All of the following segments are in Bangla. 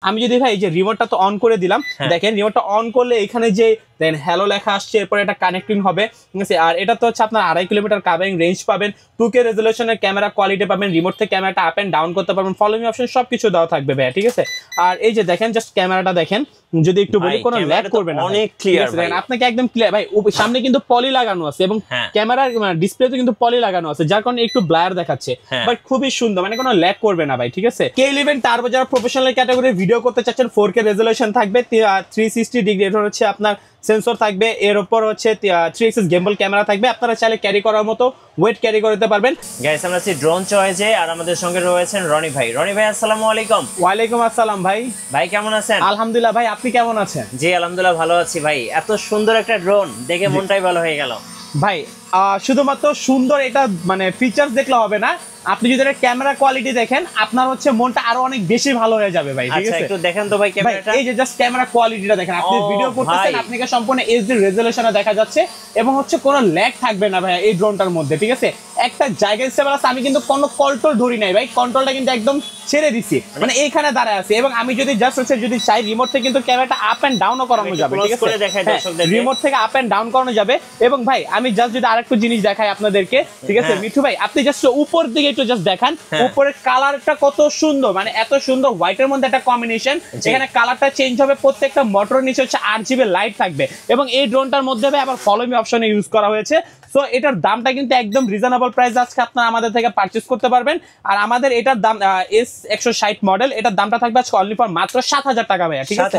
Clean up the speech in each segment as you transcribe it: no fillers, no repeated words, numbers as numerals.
আমি যদি ভাই এই যে রিমোটটা তো অন করে দিলাম, দেখেন রিমোটটা অন করলে এখানে যে দেন হ্যালো লেখা আসছে, এরপর এটা কানেক্টিং হবে, ঠিক আছে। আর এটা তো হচ্ছে আপনার 2.5 কিলোমিটার কাভারিং রেঞ্জ পাবেন, 2K রেজুলেশনের ক্যামেরা কোয়ালিটি পাবেন, রিমোট থেকে ক্যামেরাটা আপ এন্ড ডাউন করতে পারবেন, ফলো মি অপশন সবকিছু দেওয়া থাকবে ভাই, ঠিক আছে। আর এই যে দেখেন জাস্ট ক্যামেরাটা দেখেন, যদি একটু বলি কোনো ল্যাগ করবে না, অনেক ক্লিয়ার ভাই, আপনাকে একদম ক্লিয়ার ভাই। সামনে কিন্তু পলি লাগানো আছে এবং ক্যামেরার ডিসপ্লেতে কিন্তু পলি লাগানো আছে, যার কারণে একটু ব্লার দেখাচ্ছে, বাট খুবই সুন্দর, মানে কোনো ল্যাগ করবে না ভাই, ঠিক আছে। K11 টার্বো যারা প্রফেশনাল ক্যাটাগরি ভিডিও করতে চাচ্ছেন, 4K রেজুলেশন থাকবে, 360 ডিগ্রি এটা হচ্ছে আপনার সেন্সর থাকবে, এর উপর হচ্ছে 3 এক্সিস গিম্বল ক্যামেরা থাকবে, আপনারা চাইলে ক্যারি করার মতো ওয়েট ক্যারি করতে পারবেন। গাইস আমরা আছি ড্রোন চয়েসে, আর আমাদের সঙ্গে রয়েছেন রনি ভাই। রনি ভাই আসসালামু আলাইকুম। ওয়ালাইকুম আসসালাম ভাই। ভাই কেমন আছেন? আলহামদুলিল্লাহ ভাই, আপনি কেমন আছেন? জি আলহামদুলিল্লাহ ভালো আছি ভাই। এত সুন্দর একটা ড্রোন দেখে মনটাই ভালো হয়ে গেল ভাই। শুধুমাত্র সুন্দর এটা মানে ফিচার্স দেখলে হবে না, আপনি যদি এটা ক্যামেরা কোয়ালিটি দেখেন আপনার হচ্ছে মনটা আরো অনেক বেশি ভালো হয়ে যাবে ভাই, ঠিক আছে। আচ্ছা একটু দেখেন তো ভাই ক্যামেরাটা। এই যে জাস্ট ক্যামেরা কোয়ালিটিটা দেখেন, আপনি ভিডিও করতেছেন, আপনাকে সম্পূর্ণ এইচডি রেজোলিউশনে দেখা যাচ্ছে এবং হচ্ছে কোনো ল্যাগ থাকবে না ভাই এই ড্রোনটার মধ্যে, ঠিক আছে। একটা জায়গায় স্টেবল আছে, আমি কিন্তু কোনো কন্ট্রোল ধরি নাই ভাই, কন্ট্রোলটা কিন্তু একদম ছেড়ে দিছি, মানে এইখানে দাঁড়ায় আছে, এবং আমি যদি জাস্ট হচ্ছে যদি চাই রিমোট থেকে কিন্তু ক্যামেরাটা আপ এন্ড ডাউনও করানো যাবে, ঠিক আছে। রিমোট থেকে আপ এন্ড ডাউন করানো যাবে। এবং ভাই আমি জাস্ট যদি আরেকটু জিনিস দেখাই আপনাদেরকে, ঠিক আছে মিঠু ভাই, আপনি জাস্ট উপর দিকে একটু জাস্ট দেখান, উপরের কালারটা কত সুন্দর, মানে এত সুন্দর হোয়াইটের মধ্যে একটা কম্বিনেশন, এখানে কালারটা চেঞ্জ হবে, প্রত্যেকটা মোটর নিচে হচ্ছে RGB লাইট থাকবে, এবং এই ড্রোনটার মধ্যে ভাই আবার ফলো মি অপশনে ইউজ করা হয়েছে। সো এটার দামটা কিন্তু একদম রিজনেবল প্রাইস, আজকে আপনারা আমাদের থেকে পারচেজ করতে পারবেন। আর আমাদের এটার দাম S160 মডেল, এটার দামটা থাকবে আজকে অনলি ফর মাত্র 7,000 টাকা ভাইয়া, ঠিক আছে,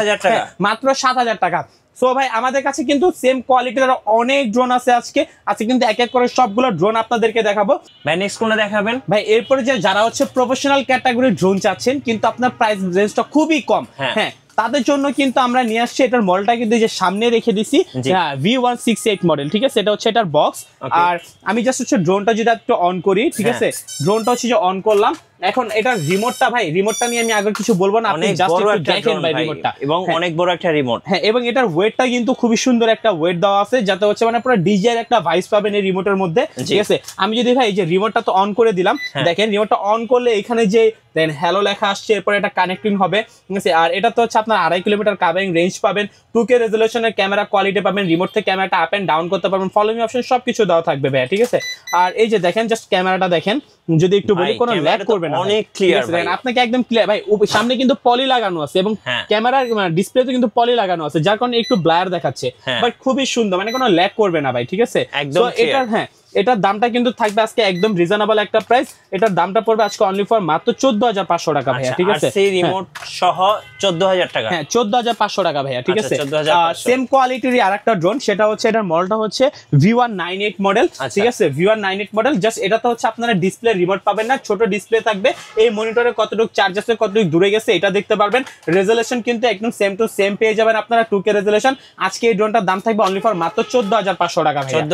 মাত্র 7,000 টাকা। সো ভাই আমাদের কাছে কিন্তু সেম কোয়ালিটির অনেক ড্রোন আছে, আজকে কিন্তু এক এক করে সবগুলো ড্রোন আপনাদেরকে দেখাবো ভাই। নেক্সট কোনটা দেখাবেন ভাই? এরপরে যে যারা হচ্ছে প্রফেশনাল ক্যাটাগরি ড্রোন চাচ্ছেন কিন্তু আপনার প্রাইস রেঞ্জটা খুবই কম, হ্যাঁ তাদের জন্য কিন্তু আমরা নিয়ে আসছি এটার মডেলটা কিন্তু যে সামনে রেখে দিছি, V168 মডেল, ঠিক আছে। এটা হচ্ছে এটার বক্স। আর আমি জাস্ট হচ্ছে ড্রোনটা যদি একটু অন করি, ঠিক আছে, ড্রোনটা হচ্ছে যে অন করলাম, এখন এটার রিমোটটা ভাই, রিমোটটা নিয়ে আমি আগে কিছু বলবো না, আপনি জাস্ট একটু দেখেন ভাই রিমোটটা, এবং অনেক বড় একটা রিমোট, হ্যাঁ, এবং এটার ওয়েটটা কিন্তু খুবই সুন্দর একটা ওয়েট দেওয়া আছে, যাতে হচ্ছে মানে পুরো ডিজাইন একটা ভাইস পাবেন এই রিমোটের মধ্যে, ঠিক আছে। আমি যদি ভাই এই যে রিমোটটা তো অন করে দিলাম, দেখেন রিমোটটা অন করলে এখানে যে দেন হ্যালো লেখা আসছে, এরপর এটা কানেক্টিং হবে, ঠিক আছে। আর এটা তো হচ্ছে আপনার 2.5 কিলোমিটার কাভারিং রেঞ্জ পাবেন, 2K রেজুলেশনের ক্যামেরা কোয়ালিটি পাবেন, রিমোট থেকে ক্যামেরাটা আপ এন্ড ডাউন করতে পারবেন, ফলো মি অপশন সবকিছু দেওয়া থাকবে ভাই, ঠিক আছে। আর এই যে দেখেন জাস্ট ক্যামেরাটা দেখেন, যদি একটু বলি কোনো ল্যাগ করবে না, অনেক ক্লিয়ার ভাই, আপনাকে একদম ক্লিয়ার ভাই। সামনে কিন্তু পলি লাগানো আছে এবং ক্যামেরার ডিসপ্লেতে কিন্তু পলি লাগানো আছে, যার কারণে একটু ব্লার দেখাচ্ছে, বাট খুবই সুন্দর, মানে কোনো ল্যাগ করবে না ভাই, ঠিক আছে। একদম এটা এটার দামটা কিন্তু থাকবে আজকে একদম রিজনেবল একটা প্রাইস, এটার দামটা পড়বে আজকে অনলি ফর মাত্র 14,500 টাকা ভাইয়া, ঠিক আছে। সেই রিমোট সহ 14,000 টাকা, হ্যাঁ 14,500 টাকা ভাইয়া, ঠিক আছে। সেম কোয়ালিটির আরেকটা ড্রোন, সেটা হচ্ছে এটার মডেলটা হচ্ছে V198 মডেল, ঠিক আছে, V198 মডেল। জাস্ট এটাতে হচ্ছে আপনারা ডিসপ্লে রিমোট পাবেন না, ছোট ডিসপ্লে থাকবে, এই মনিটরে কতটুকু চার্জ আছে, কতটুকু দূরে গেছে এটা দেখতে পারবেন, রেজুলেশন কিন্তু একদম সেম টু সেম পেয়ে যাবেন আপনারা, 2K রেজুলেশন। আজকে এই ড্রোনটার দাম থাকবে অনলি ফর মাত্র 14,500 টাকা ভাইয়া,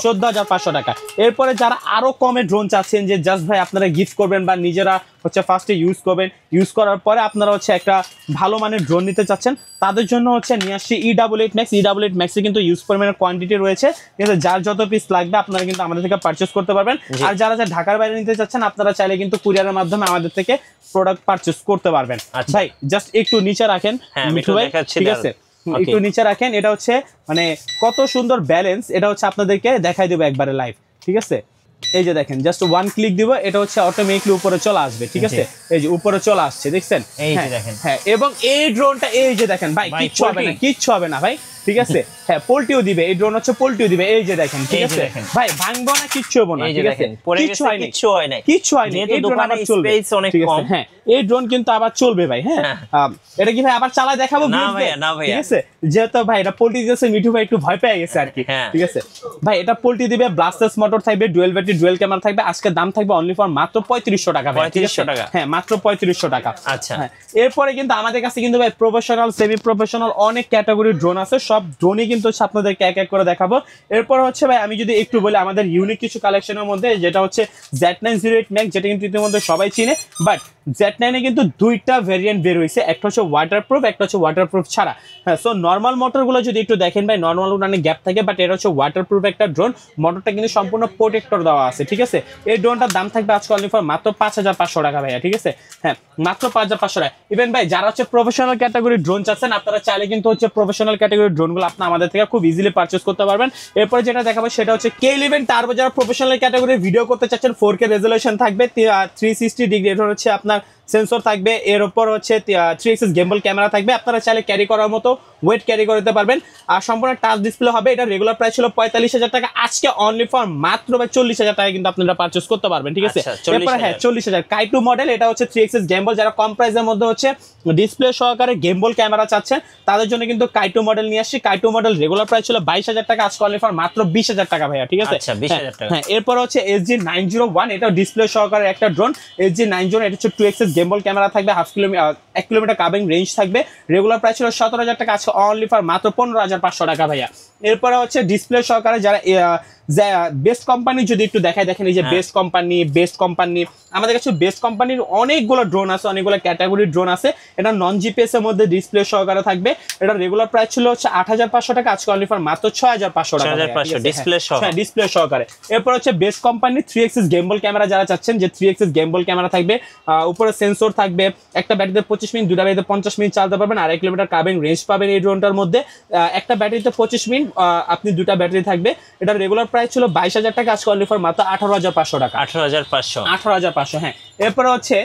14,500 টাকা। এরপরে যারা আরো কমে ড্রোন চাচ্ছেন, যে জাস্ট ভাই আপনারা গিফট করবেন বা নিজেরা হচ্ছে ফার্স্টে ইউজ করবেন, ইউজ করার পরে আপনারা হচ্ছে একটা ভালো মানের ড্রোন নিতে চাচ্ছেন, তাদের জন্য হচ্ছে নিয়ে আসছি E88 Max। E88 Max এ কিন্তু ইউজ পরিমাণের কোয়ান্টিটি রয়েছে, ঠিক আছে, যার যত পিস লাগবে আপনারা কিন্তু আমাদের থেকে পারচেজ করতে পারবেন। আর যারা ঢাকার বাইরে নিতে চাচ্ছেন আপনারা চাইলে কিন্তু কুরিয়ারের মাধ্যমে আমাদের থেকে প্রোডাক্ট পারচেজ করতে পারবেন। ভাই জাস্ট একটু নিচে রাখেন মিঠু ভাই, ঠিক আছে, একটু নিচে রাখেন, এটা হচ্ছে মানে কত সুন্দর ব্যালেন্স, এটা হচ্ছে আপনাদেরকে দেখাই দেবো একবারে লাইভ, ঠিক আছে। এই যে দেখেন জাস্ট ওয়ান ক্লিক দিব, এটা হচ্ছে অটোমেটিকলি উপরে চলে আসবে, ঠিক আছে, এই যে উপরে চলে আসছে, দেখছেন, হ্যাঁ। এবং এই ড্রোনটা এই যে দেখেন ভাই, কিচ্ছু হবে না, কিচ্ছু হবে না ভাই, ঠিক আছে, হ্যাঁ পোল্টিও দিবে, এই ড্রোন হচ্ছে পোল্টিও দিবে, এই যে দেখেন, ঠিক আছে ভাই, ভাঙবো না, কিচ্ছু হবে না, ঠিক আছে, কিচ্ছু হয় না, এই ড্রোন আবার চলবে, ঠিক আছে, হ্যাঁ এই ড্রোন কিন্তু আবার চলবে ভাই, হ্যাঁ। এটা কি ভাই আবার চালায় দেখাবো? না ভাই, ঠিক আছে, যেহেতু ভাই এটা পোল্টি দিয়েছে, মিঠু ভাই একটু ভয় পেয়ে গেছে আর কি, ঠিক আছে ভাই। এটা পোল্টি দিবে, ব্লাস্টার্স মোটর থাকবে, ডুয়েল ব্যাটারি, ডুয়েল ক্যামেরা থাকবে, আজকে দাম থাকবে অনলি ফর মাত্র 3500 টাকা, 3500 টাকা, হ্যাঁ মাত্র 3500 টাকা। আচ্ছা, এরপরে কিন্তু আমাদের কাছে কিন্তু ভাই প্রফেশনাল, সেমি প্রফেশনাল অনেক ক্যাটাগরির ড্রোন আছে, সব ড্রোনই কিন্তু হচ্ছে আপনাদেরকে এক এক করে দেখাবো। এরপর হচ্ছে ভাই আমি যদি একটু বলি আমাদের ইউনিক কিছু কালেকশনের মধ্যে, যেটা হচ্ছে Z908 Max, যেটা কিন্তু ইতিমধ্যে সবাই চিনে, বাট Z9 এ কিন্তু দুইটা ভেরিয়েন্ট বের হয়েছে, একটা হচ্ছে ওয়াটারপ্রুফ, একটা হচ্ছে ওয়াটারপ্রুফ ছাড়া। হ্যাঁ, সো নর্মাল মোটরগুলো যদি একটু দেখেন ভাই, নর্মাল উড়ানে গ্যাপ থাকে, বাট এটা হচ্ছে ওয়াটারপ্রুফ একটা ড্রোন, মোটরটা কিন্তু সম্পূর্ণ প্রোটেক্টর দেওয়া আছে, ঠিক আছে। এই ড্রোনটার দাম থাকবে আজকে অনলি ফর মাত্র 5500 টাকা ভাইয়া, ঠিক আছে। হ্যাঁ, মাত্র 5500 টাকা। ইভেন ভাই যারা হচ্ছে প্রফেশনাল ক্যাটাগরি ড্রোন চাচ্ছেন, আপনারা চাইলে কিন্তু হচ্ছে প্রফেশনাল ক্যাটাগরি ড্রোনগুলো আপনি আমাদের থেকে খুব ইজিলি পারচেজ করতে পারবেন। এরপরে যেটা দেখাবো সেটা হচ্ছে K11 টার্বো। যারা প্রফেশনাল ক্যাটাগরি ভিডিও করতে চাচ্ছেন, 4K রেজোলিউশন থাকবে, 360 ডিগ্রি এটা হচ্ছে আপনার সেন্সর থাকবে, এর উপর হচ্ছে 3 এক্সিস গিম্বল ক্যামেরা থাকবে, আপনারা চাইলে ক্যারি করার মতো ওয়েট ক্যারি করতে পারবেন। আর সম্পূর্ণ টাচ ডিসপ্লে হবে। এটা রেগুলার প্রাইস ছিল 45,000 টাকা, আজকে অনলি ফর মাত্র 40,000 টাকা কিন্তু আপনারা পারচেজ করতে পারবেন, ঠিক আছে। এরপর হ্যাঁ 40,000 কাইটু মডেল, এটা হচ্ছে 3 এক্সিস গিম্বল। যারা কম প্রাইসের মধ্যে হচ্ছে ডিসপ্লে সহকারে গিম্বল ক্যামেরা চাচ্ছেন, তাদের জন্য কিন্তু কাইটু মডেল নিয়ে আসছি। কাইটু মডেল রেগুলার প্রাইস ছিল 22,000 টাকা, আজকে অনলি ফর মাত্র 20,000 টাকা ভাইয়া, ঠিক আছে। হ্যাঁ, এরপর হচ্ছে SG901, এটা ডিসপ্লে সহকারে একটা ড্রোন। SG901 এটা হচ্ছে 2 এক্সিস গিম্বল ক্যামেরা থাকবে, 1 কিলোমিটার কাবিং রেঞ্জ থাকবে, রেগুলার প্রাইস ছিল 17,000 টাকা, আজকে অনলি ফর মাত্র 15,500 টাকা ভাইয়া। এরপরে হচ্ছে ডিসপ্লে সহকারে যারা বেস্ট কোম্পানি যদি একটু দেখায়, দেখেন এই যে বেস্ট কোম্পানি আমাদের কাছে বেস্ট কোম্পানির অনেকগুলো ড্রোন আছে, অনেকগুলো ক্যাটাগরির ড্রোন আছে। এটা নন জিপিএস এর মধ্যে ডিসপ্লে সহকারে থাকবে। এটা রেগুলার প্রাইস ছিল হচ্ছে 8,500 টাকা, আজকে অনলি ফর মাত্র 6,500 টাকা, ডিসপ্লে সহকারে। এরপর হচ্ছে best company 3 axis gimbal camera, যারা চাচ্ছেন যে 3 এক্সিস গিম্বল ক্যামেরা থাকবে, উপরে সেন্সর থাকবে, একটা ব্যাটারিতে 25 মিনিট, দুটা ব্যাটারিতে 50 মিনিট চালাতে পারবেন, আর 1 কিলোমিটার কাবিং রেঞ্জ পাবেন এই ড্রোনটার মধ্যে। একটা ব্যাটারিতে 25 মিনিট, আপনি দুটা ব্যাটারি থাকবে। এটা রেগুলার প্রাইস ছিল 22,000 টাকা, আজকে অনলি ফর মাত্র 18,500 টাকা, 18,500। হ্যাঁ, এরপরে হচ্ছে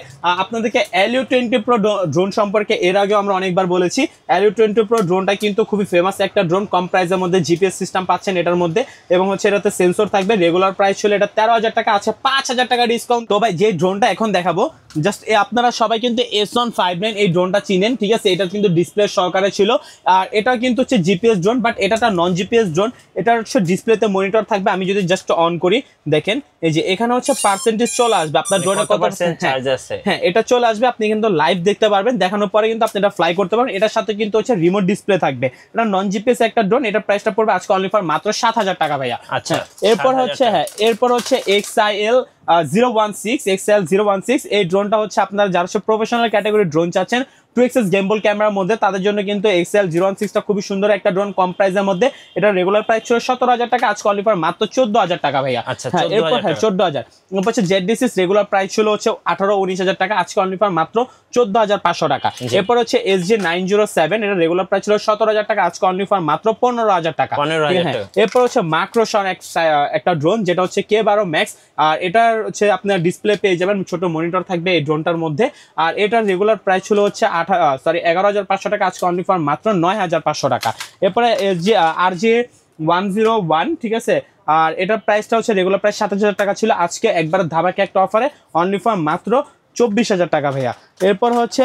আপনাদেরকে LU20 Pro ড্রোন সম্পর্কে এর আগে আমরা অনেকবার বলেছি। LU20 Pro ড্রোনটা কিন্তু খুবই ফেমাস একটা ড্রোন, কম প্রাইসের মধ্যে জিপিএস সিস্টেম পাচ্ছেন এটার মধ্যে, এবং হচ্ছে এটাতে সেন্সর থাকবে। রেগুলার প্রাইস ছিল এটা 13,000 টাকা, আছে 5,000 টাকা ডিসকাউন্ট। তো ভাই যে ড্রোনটা এখন দেখাবো, জাস্ট আপনারা সবাই কিন্তু S159 এই ড্রোনটা চিনেন, ঠিক আছে। এটা কিন্তু ডিসপ্লে সহকারে ছিল, আর এটা কিন্তু হচ্ছে জিপিএস ড্রোন, বাট এটা নন জিপিএস ড্রোন। এটা হচ্ছে ডিসপ্লেতে মনিটর থাকবে। আমি যদি জাস্ট অন করি, দেখেন এই যে এখানে হচ্ছে পার্সেন্টেজ চলে আসবে আপনার ড্রোনের কত পার্সেন্ট চার্জ আছে। হ্যাঁ, এটা চলে আসবে, আপনি কিন্তু লাইভ দেখতে পারবেন, দেখানোর পরে কিন্তু আপনি এটা ফ্লাই করতে পারবেন। এটার সাথে কিন্তু হচ্ছে রিমোট ডিসপ্লে থাকবে। এটা নন জিপিএস একটা ড্রোন, এটা প্রাইসটা পড়বে আজকে অনলি ফর মাত্র 7,000 টাকা ভাইয়া। আচ্ছা, এরপর হচ্ছে XIL 016 এই ড্রোনটা হচ্ছে আপনারা যারা প্রফেশনাল ক্যাটাগরি ড্রোন চাচ্ছেন 2 এক্সিস গিম্বল ক্যামেরার মধ্যে, তাদের জন্য কিন্তু XIL 016টা খুবই সুন্দর একটা ড্রোন, কম প্রাইসের মধ্যে। এটা রেগুলার প্রাইস ছিল 17,000 টাকা, আজকে অনলি ফর মাত্র 14,000 টাকা ভাইয়া। এরপর 14,000। এরপর হচ্ছে ZD6 রেগুলার প্রাইস ছিল হচ্ছে 18-19,000 টাকা, আজকে অনলি ফর মাত্র 14,500 টাকা। এরপর হচ্ছে SG907, এটা রেগুলার প্রাইস ছিল 17,000 টাকা, আজকে অনলি ফর মাত্র 15,000 টাকা। এরপর হচ্ছে মাক্রোসন একটা ড্রোন, যেটা হচ্ছে K12 ম্যাক্স, আর এটার হচ্ছে আপনার ডিসপ্লে পেয়ে যাবেন, ছোট মনিটর থাকবে এই ড্রোনটার মধ্যে। আর এটার রেগুলার প্রাইস ছিল হচ্ছে 11,500 টাকা, আজকে অনলি ফর মাত্র 9,500 টাকা। এরপরে RJ101, ঠিক আছে। আর এটার প্রাইসটা হচ্ছে রেগুলার প্রাইস 7,000 টাকা ছিল, আজকে একবার ধামাকে একটা অফারে অনলি ফর মাত্র 24,000 টাকা ভাইয়া। এরপর হচ্ছে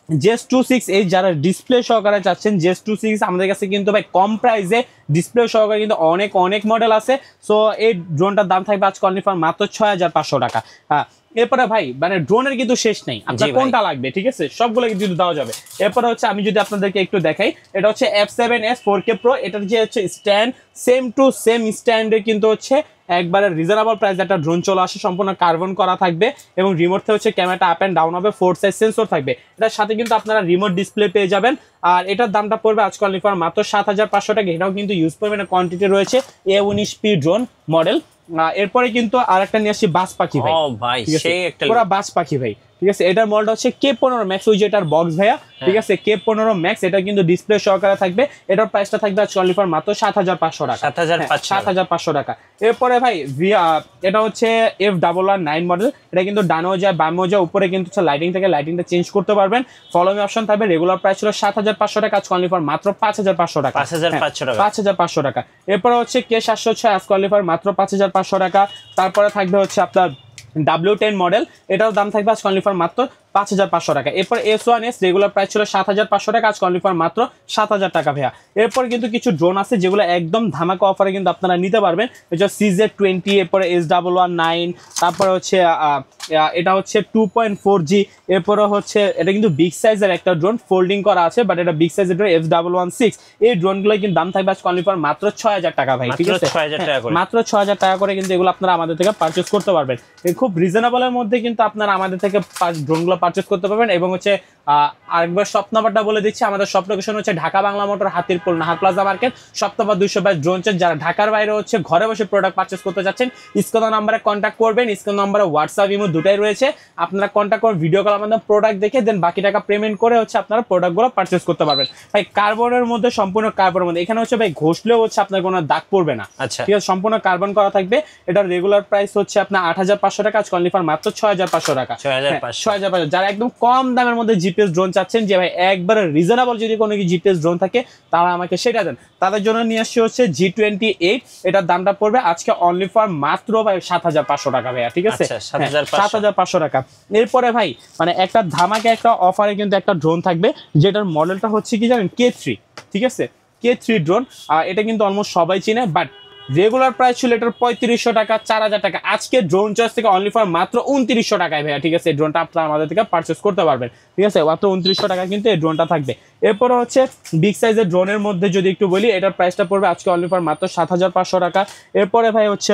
JS26, এই যারা ডিসপ্লে সহকারে চাচ্ছেন JS26, আমাদের কাছে কিন্তু ভাই কম প্রাইসে ডিসপ্লে সহকারে কিন্তু অনেক মডেল আছে। সো এই ড্রোনটার দাম থাকবে আজকে অনলি ফর মাত্র 6,500 টাকা। হ্যাঁ, এরপরে ভাই মানে ড্রোনের কিন্তু শেষ নেই, আপনার কোনটা লাগবে, ঠিক আছে, সবগুলো কিন্তু দেওয়া যাবে। এরপরে হচ্ছে আমি যদি আপনাদেরকে একটু দেখাই, এটা হচ্ছে F7S 4K Pro। এটার যে হচ্ছে স্ট্যান্ড, সেম টু সেম স্ট্যান্ডে কিন্তু হচ্ছে একবারে রিজনেবল প্রাইস একটা ড্রোন চলে আসে, সম্পূর্ণ কার্বন করা থাকবে, এবং রিমোট থেকে হচ্ছে ক্যামেরাটা আপ এন্ড ডাউন হবে, 4 সাইজ সেন্সর থাকবে। এটার সাথে কিন্তু আপনারা রিমোট ডিসপ্লে পেয়ে যাবেন। আর এটার দামটা পড়বে আজকে অনলি ফর মাত্র 7,500 টাকা। এটাও কিন্তু ইউজ পরিমাণে কোয়ান্টিটি রয়েছে, A19P ড্রোন মডেল। এরপরে কিন্তু আরেকটা নিয়ে আসছি বাস পাখি ভাই, সেই একটা পুরো বাস পাখি ভাই, ঠিক আছে। এটার মডেলটা হচ্ছে K15 ম্যাক্স, ওই যে এটার বক্স ভাইয়া, ঠিক আছে, K15 ম্যাক্স। এটা কিন্তু ডিসপ্লে সহকারে থাকবে। এটার প্রাইসটা থাকবে আজকে অনলি ফর মাত্র 7,500 টাকা, 7,500 টাকা। এরপরে ভাই এটা হচ্ছে F119 মডেল। এটা কিন্তু ডানেও যায় বামেও যায়, উপরে কিন্তু লাইটিং থেকে লাইটিংটা চেঞ্জ করতে পারবেন, ফলো মি অপশন থাকবে। রেগুলার প্রাইস ছিল 7,500 টাকা, আজকে অনলি ফর মাত্র 5,500 টাকা, 5,500 টাকা। এরপরে হচ্ছে K706, আজকে অনলি ফর মাত্র 5,500 টাকা। তারপরে থাকবে হচ্ছে আপনার W10 মডেল, এটার দাম থাকবে আজকে অনলি ফর মাত্র 5500 টাকা। এরপর S1S রেগুলার প্রাইস ছিল 7500 টাকা, আজকে অনলি ফর মাত্র 7000 টাকা ভাইয়া। এরপর কিন্তু কিছু ড্রোন আছে যেগুলো একদম ধামাকা অফারে কিন্তু আপনারা নিতে পারবেন। এটা CZ20, এরপরে S119, তারপরে হচ্ছে এটা হচ্ছে 2.4G, এরপরে হচ্ছে এটা কিন্তু বিগ সাইজের একটা ড্রোন, ফোল্ডিং করা আছে, বাট এটা বিগ সাইজের ড্রোন F116। এই ড্রোনগুলো কিন্তু দাম থাকবে আজকে অনলি ফর মাত্র 6000 টাকা ভাই, ঠিক আছে? মাত্র 6000 টাকা করে কিন্তু এগুলো আপনারা আমাদের থেকে পারচেজ করতে পারবেন। খুব রিজনেবলের মধ্যে কিন্তু আপনারা আমাদের থেকে ড্রোনগুলো পারচেজ করতে পারবেন। এবং হচ্ছে আরেকবার শপ নাম্বারটা বলে দিচ্ছি, আমাদের শপ লোকেশন হচ্ছে Dhaka Bangla Motor, Hatirpool, Nahar Plaza market, shop number 222 drone check. যারা ঢাকার বাইরে হচ্ছে ঘরে বসে প্রোডাক্ট পারচেজ করতে যাচ্ছেন, স্ক্রিন নাম্বারে কন্ট্যাক্ট করবেন। স্ক্রিন নাম্বারে হোয়াটসঅ্যাপ, ইমো দুটাই রয়েছে, আপনারা কন্ট্যাক্ট করে ভিডিও কলের মাধ্যমে প্রোডাক্ট দেখে দেন বাকি টাকা পেমেন্ট করে হচ্ছে আপনারা প্রোডাক্টগুলো পারচেজ করতে পারবেন। ভাই কার্বনের মধ্যে, সম্পূর্ণ কার্বনের মধ্যে, এখানে হচ্ছে ভাই ঘষলেও হচ্ছে আপনার কোনো দাগ পড়বে না, আচ্ছা ঠিক আছে? সম্পূর্ণ কার্বন করা থাকবে। এটার রেগুলার প্রাইস হচ্ছে আপনার 8500 টাকা, আজকে অনলি ফর মাত্র 6500 টাকা। 6500। যারা একদম কম দামের মধ্যে জিপিএস ড্রোন চাচ্ছেন, যে ভাই একবারে রিজনেবল যদি কোনো জিপিএস ড্রোন থাকে তারা আমাকে সেটা দেন, তাদের জন্য নিয়ে আসছে হচ্ছে G28। এটার দামটা পড়বে আজকে অনলি ফর মাত্র ভাই 7500 টাকা ভাইয়া, ঠিক আছে? 7500 টাকা। এরপরে ভাই মানে একটা ধামাকে একটা অফারে কিন্তু একটা ড্রোন থাকবে, যেটার মডেলটা হচ্ছে কি জানেন, K3, ঠিক আছে? K3 ড্রোন, এটা কিন্তু অলমোস্ট সবাই চিনে, বাট রেগুলার প্রাইস ছিল এটার 3500 টাকা, 4000 টাকা। আজকে ড্রোন চয়েস থেকে অনলি ফর মাত্র 2900 টাকায় ভাইয়া, ঠিক আছে? এই ড্রোনটা আপনারা আমাদের থেকে পারচেস করতে পারবেন, ঠিক আছে? মাত্র 2900 টাকা কিন্তু এই ড্রোনটা থাকবে। এরপরে হচ্ছে বিগ সাইজের ড্রোনের মধ্যে যদি একটু বলি, এটার প্রাইসটা পড়বে আজকে অনলি ফর মাত্র 7500 টাকা। এরপরে ভাই হচ্ছে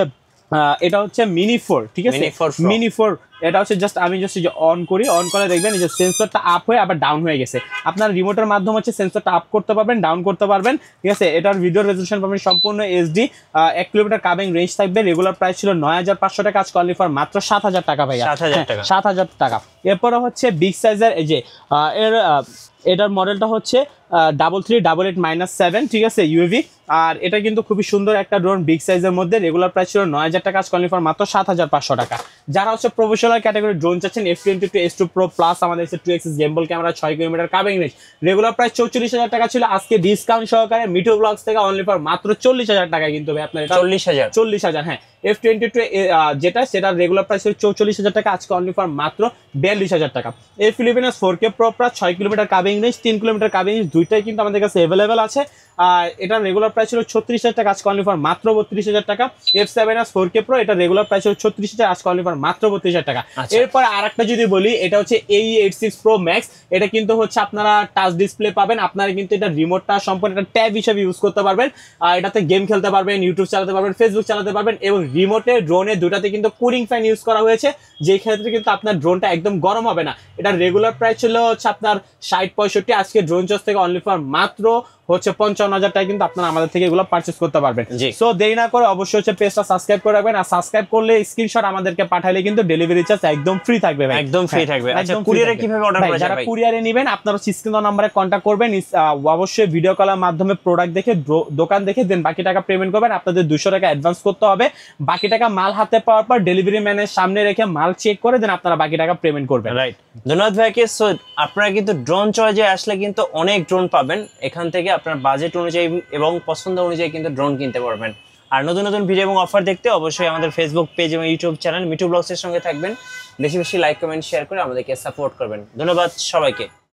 এটা হচ্ছে মিনি 4, ঠিক আছে? মিনি 4, এটা হচ্ছে জাস্ট আমি জাস্ট অন করি, অন করে দেখবেন এই যে সেন্সরটা আপ হয়ে আবার ডাউন হয়ে গেছে। আপনার রিমোটের মাধ্যমে হচ্ছে সেন্সরটা আপ করতে পারবেন, ডাউন করতে পারবেন, ঠিক আছে? এটার ভিডিও রেজলিউশন পাবেন সম্পূর্ণ HD, 1 কিলোমিটার কাবিং রেঞ্জ থাকবে। রেগুলার প্রাইস ছিল 9500 টাকা, আজকে অনলি ফর মাত্র 7000 টাকা ভাইয়া, 7000 টাকা। এরপরে হচ্ছে বিগ সাইজের এই যে এটার মডেলটা হচ্ছে 3388-7, ঠিক আছে? UAV। আর এটা কিন্তু খুবই সুন্দর একটা ড্রোন, বিগ সাইজের মধ্যে। রেগুলার প্রাইস ছিল 9000 টাকা, আজকে অনলি ফর মাত্র 7500 টাকা। যারা হচ্ছে প্রফেশনাল ক্যাটাগরি ড্রোন চাচ্ছেন, F22S2 Pro প্লাস আমাদের 2 গেম্বল ক্যামেরা, 6 কিলোমিটার কাবিং রেঞ্জ, রেগুলার প্রাইস 44000 টাকা ছিল, আজকে ডিসকাউন্ট সহকারে মিঠু ব্লগস থেকে অনলি ফর মাত্র 40000 টাকা কিন্তু ভাই আপনার। 40000, হ্যাঁ। F22 যেটা, সেটার রেগুলার প্রাইস ছিল 44000 টাকা, আজকে অনলি ফর মাত্র 42000 টাকা। F11S 4K Pro plus 6 kilometre কাবিং রেঞ্জ, 3 কিলোমিটার কাবিং রেঞ্জ, দুইটাই কিন্তু আমাদের কাছে অ্যাভেলেবেল আছে। আর এটার রেগুলার প্রাইস ছিল 36000 টাকা, আজকে অনলি ফর মাত্র 32000 টাকা। F7S 4K Pro, এটা রেগুলার প্রাইস ছিল 36000, আজকে অনলি ফর মাত্র 32000 টাকা। এরপর আরেকটা যদি বলি, এটা হচ্ছে AE86 Pro Max। এটা কিন্তু হচ্ছে আপনারা টাচ ডিসপ্লে পাবেন, আপনারা কিন্তু এটা রিমোটটা সম্পূর্ণ একটা ট্যাব হিসেবে ইউজ করতে পারবেন। এটাতে গেম খেলতে পারবেন, ইউটিউব চালাতে পারবেন, ফেসবুক চালাতে পারবেন, এবং রিমোটে ড্রোনে দুটাতে কিন্তু কুলিং ফ্যান ইউজ করা হয়েছে, যে ক্ষেত্রে কিন্তু আপনার ড্রোনটা একদম গরম হবে না। এটা রেগুলার প্রাইস ছিল হচ্ছে আপনার 60-65, আজকে ড্রোন চয়েস থেকে অনলি ফর মাত্র হচ্ছে 55000 টাকা কিন্তু আপনারা আমাদের থেকে এগুলো পারচেজ করতে পারবেন। সো দেরি না করে অবশ্যই হচ্ছে পেজটা সাবস্ক্রাইব করে রাখবেন, আর সাবস্ক্রাইব করলে স্ক্রিনশট আমাদেরকে পাঠাইলে কিন্তু ডেলিভারি চার্জ একদম ফ্রি থাকবে ভাই, একদম ফ্রি থাকবে। আচ্ছা, কুরিয়ারে কিভাবে অর্ডার করা যায়? যারা কুরিয়ারে নেবেন আপনারা স্ক্রিন নম্বরে কন্টাক্ট করবেন, অবশ্যই ভিডিও কলের মাধ্যমে প্রোডাক্ট দেখে, দোকান দেখে দেন বাকি টাকা পেমেন্ট করবেন। আপনাদের 200 টাকা অ্যাডভান্স করতে হবে, বাকি টাকা মাল হাতে পাওয়ার পর ডেলিভারি ম্যানের সামনে রেখে মাল চেক করে দেন আপনারা বাকি টাকা পেমেন্ট করবেন। রাইট, ধন্যবাদ ভাইকে। সো আপনারা কিন্তু ড্রোন চয়েজে আসলে কিন্তু অনেক ড্রোন পাবেন, এখান থেকে আপনার বাজেট অনুযায়ী এবং পছন্দ অনুযায়ী কিন্তু ড্রোন কিনতে পারবেন। আর নতুন নতুন ভিডিও এবং অফার দেখতে অবশ্যই আমাদের ফেসবুক পেজ এবং ইউটিউব চ্যানেল মিঠু ব্লগসের সঙ্গে থাকবেন। বেশি বেশি লাইক, কমেন্ট, শেয়ার করে আমাদেরকে সাপোর্ট করবেন। ধন্যবাদ সবাইকে।